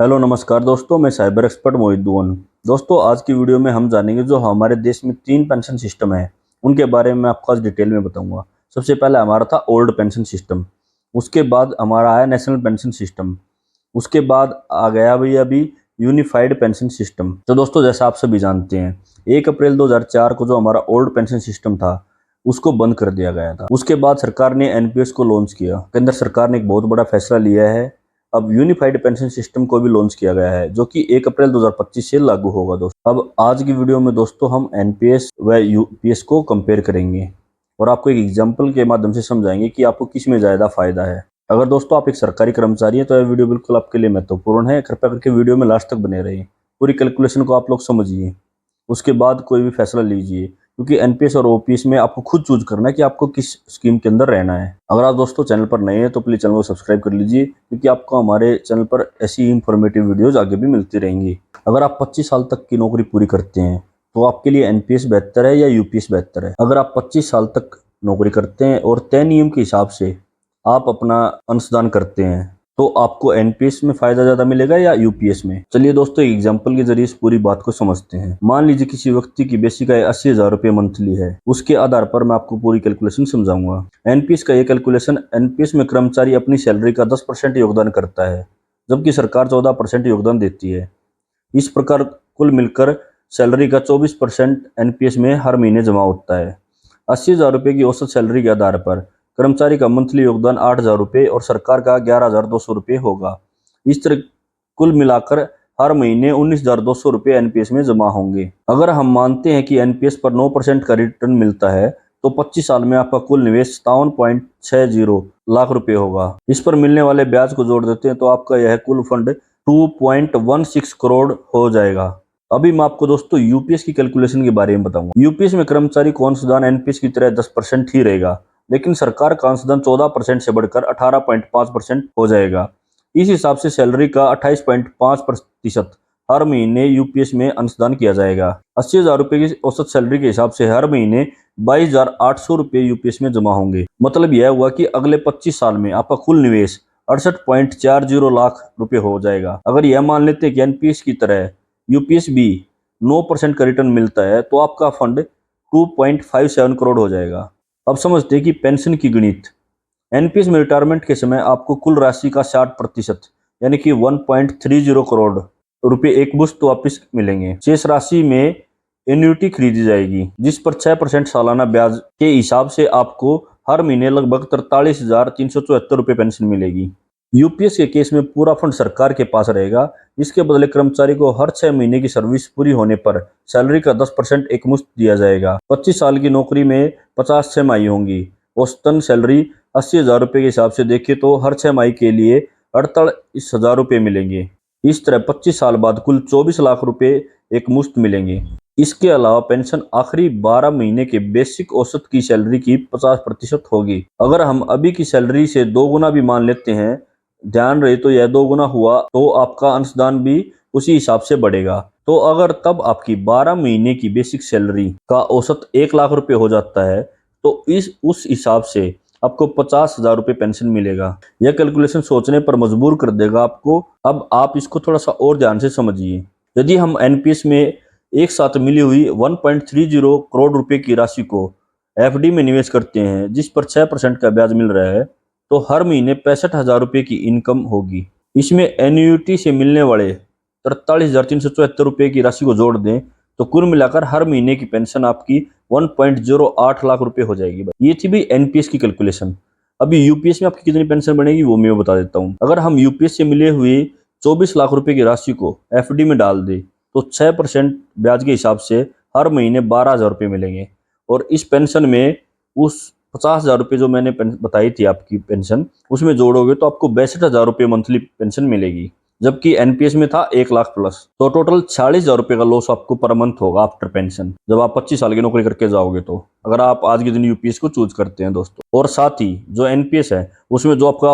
Hello नमस्कार दोस्तों, मैं साइबर एक्सपर्ट मोहित दुवन। दोस्तों, आज की वीडियो में हम जानेंगे जो हमारे देश में 3 पेंशन सिस्टम है उनके बारे में आपको आज डिटेल में बताऊंगा। सबसे पहले हमारा था ओल्ड पेंशन सिस्टम, उसके बाद हमारा आया नेशनल पेंशन सिस्टम, उसके बाद आ गया भाई अभी यूनिफाइड पेंशन सिस्टम। तो दोस्तों, जैसा आप सभी जानते हैं, 1 अप्रैल 2004 को जो हमारा ओल्ड पेंशन सिस्टम था उसको बंद कर दिया गया था। उसके बाद सरकार ने एनपीएस को लॉन्च किया। केंद्र सरकार ने एक बहुत बड़ा फैसला लिया है, अब यूनिफाइड पेंशन सिस्टम को भी लॉन्च किया गया है जो कि 1 अप्रैल 2025 से लागू होगा। दोस्तों, अब आज की वीडियो में दोस्तों हम एनपीएस व यूपीएस को कंपेयर करेंगे और आपको एक एग्जांपल के माध्यम से समझाएंगे कि आपको किस में ज़्यादा फायदा है। अगर दोस्तों आप एक सरकारी कर्मचारी हैं तो यह वीडियो बिल्कुल आपके लिए महत्वपूर्ण है। कृपया करके वीडियो में लास्ट तक बने रहिए, पूरी कैलकुलेशन को आप लोग समझिए, उसके बाद कोई भी फैसला लीजिए, क्योंकि एनपीएस और ओपीएस में आपको खुद चूज करना है कि आपको किस स्कीम के अंदर रहना है। अगर आप दोस्तों चैनल पर नए हैं तो प्लीज चैनल को सब्सक्राइब कर लीजिए, क्योंकि आपको हमारे चैनल पर ऐसी इंफॉर्मेटिव वीडियोज आगे भी मिलती रहेंगी। अगर आप 25 साल तक की नौकरी पूरी करते हैं तो आपके लिए एनपीएस बेहतर है या यूपीएस बेहतर है। अगर आप 25 साल तक नौकरी करते हैं और तय नियम के हिसाब से आप अपना अंशदान करते हैं तो आपको एनपीएस में फायदा ज्यादा मिलेगा या यूपीएस में। चलिए दोस्तों, एग्जांपल के जरिए इस पूरी बात को समझते हैं। मान लीजिए किसी व्यक्ति की बेसिक आय 80,000 रुपये मंथली है। उसके आधार पर मैं आपको पूरी कैलकुलेशन समझाऊंगा। एनपीएस का ये कैलकुलेशन, एनपीएस में कर्मचारी अपनी सैलरी का 10% योगदान करता है, जबकि सरकार 14% योगदान देती है। इस प्रकार कुल मिलकर सैलरी का 24% एनपीएस में हर महीने जमा होता है। 80,000 रुपये की औसत सैलरी के आधार पर कर्मचारी का मंथली योगदान 8,000 रुपये और सरकार का 11,200 रुपये होगा। इस तरह कुल मिलाकर हर महीने 19,200 रुपये एनपीएस में जमा होंगे। अगर हम मानते हैं कि एनपीएस पर 9% का रिटर्न मिलता है तो 25 साल में आपका कुल निवेश 57.60 लाख रुपए होगा। इस पर मिलने वाले ब्याज को जोड़ देते हैं तो आपका यह कुल फंड 2.16 करोड़ हो जाएगा। अभी मैं आपको दोस्तों यूपीएस की कैलकुलेशन के बारे में बताऊंगा। यूपीएस में कर्मचारी को अंशदान एनपीएस की तरह 10% ही रहेगा, लेकिन सरकार का अंशदान 14% से बढ़कर 18.5% हो जाएगा। इस हिसाब से सैलरी का 28.5% हर महीने यूपीएस में अंशदान किया जाएगा। 80,000 रुपये की औसत सैलरी के हिसाब से हर महीने 22,800 रुपये यूपीएस में जमा होंगे। मतलब यह हुआ कि अगले 25 साल में आपका कुल निवेश 68.40 लाख रुपए हो जाएगा। अगर यह मान लेते हैं कि एनपीएस की तरह यूपीएस भी 9% का रिटर्न मिलता है तो आपका फंड 2.57 करोड़ हो जाएगा। अब समझते हैं कि पेंशन की गणित। एनपीएस में रिटायरमेंट के समय आपको कुल राशि का 60% यानी कि 1.30 करोड़ रुपए एक मुश्त वापस मिलेंगे। शेष राशि में एन्युटी खरीदी जाएगी, जिस पर 6% सालाना ब्याज के हिसाब से आपको हर महीने लगभग 43,374 रुपये पेंशन मिलेगी। यूपीएस के केस में पूरा फंड सरकार के पास रहेगा। इसके बदले कर्मचारी को हर 6 महीने की सर्विस पूरी होने पर सैलरी का 10% एक मुश्त दिया जाएगा। 25 साल की नौकरी में 50 छमाही होंगी। औसतन सैलरी 80,000 रुपये के हिसाब से देखें तो हर 6 माही के लिए 48,000 रुपये मिलेंगे। इस तरह 25 साल बाद कुल 24 लाख रुपए एक मुश्त मिलेंगे। इसके अलावा पेंशन आखिरी 12 महीने के बेसिक औसत की सैलरी की 50% होगी। अगर हम अभी की सैलरी से 2 गुना भी मान लेते हैं, ध्यान रहे तो यह 2 गुना हुआ तो आपका अंशदान भी उसी हिसाब से बढ़ेगा। तो अगर तब आपकी 12 महीने की बेसिक सैलरी का औसत 1 लाख रुपए हो जाता है तो उस हिसाब से आपको 50,000 रुपये पेंशन मिलेगा। यह कैलकुलेशन सोचने पर मजबूर कर देगा आपको। अब आप इसको थोड़ा सा और ध्यान से समझिए। यदि हम एनपीएस में एक साथ मिली हुई 1.30 करोड़ रुपए की राशि को एफडी में निवेश करते हैं, जिस पर 6% का ब्याज मिल रहा है, तो हर महीने 65,000 रुपये की इनकम होगी। इसमें एन्युटी से मिलने वाले 43,374 रुपये की राशि को जोड़ दें तो कुल मिलाकर हर महीने की पेंशन आपकी 1.08 लाख रुपए हो जाएगी। ये थी भी एनपीएस की कैलकुलेशन। अभी यूपीएस में आपकी कितनी पेंशन बनेगी वो मैं बता देता हूँ। अगर हम यूपीएस से मिले हुए 24 लाख रुपए की राशि को एफडी में डाल दें तो 6% ब्याज के हिसाब से हर महीने 12,000 रुपये मिलेंगे। और इस पेंशन में उस 50,000 रुपये जो मैंने बताई थी आपकी पेंशन, उसमें जोड़ोगे तो आपको 62,000 रुपये मंथली पेंशन मिलेगी, जबकि एनपीएस में था 1 लाख प्लस। तो टोटल 40,000 रुपये का लॉस आपको पर मंथ होगा आफ्टर पेंशन, जब आप 25 साल की नौकरी करके जाओगे तो, अगर आप आज के दिन यूपीएस को चूज करते हैं दोस्तों। और साथ ही जो एनपीएस है उसमें जो आपका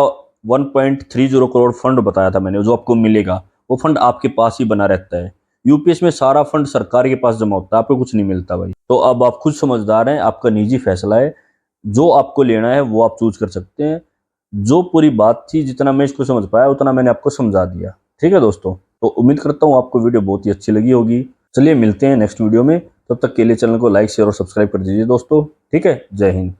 1.30 करोड़ फंड बताया था मैंने, जो आपको मिलेगा वो फंड आपके पास ही बना रहता है। यूपीएस में सारा फंड सरकार के पास जमा होता है, आपको कुछ नहीं मिलता भाई। तो अब आप खुद समझदार हैं, आपका निजी फैसला है, जो आपको लेना है वो आप चूज कर सकते हैं। जो पूरी बात थी, जितना मैं इसको समझ पाया उतना मैंने आपको समझा दिया। ठीक है दोस्तों, तो उम्मीद करता हूँ आपको वीडियो बहुत ही अच्छी लगी होगी। चलिए मिलते हैं नेक्स्ट वीडियो में, तब तक के लिए चैनल को लाइक शेयर और सब्सक्राइब कर दीजिए दोस्तों। ठीक है, जय हिंद।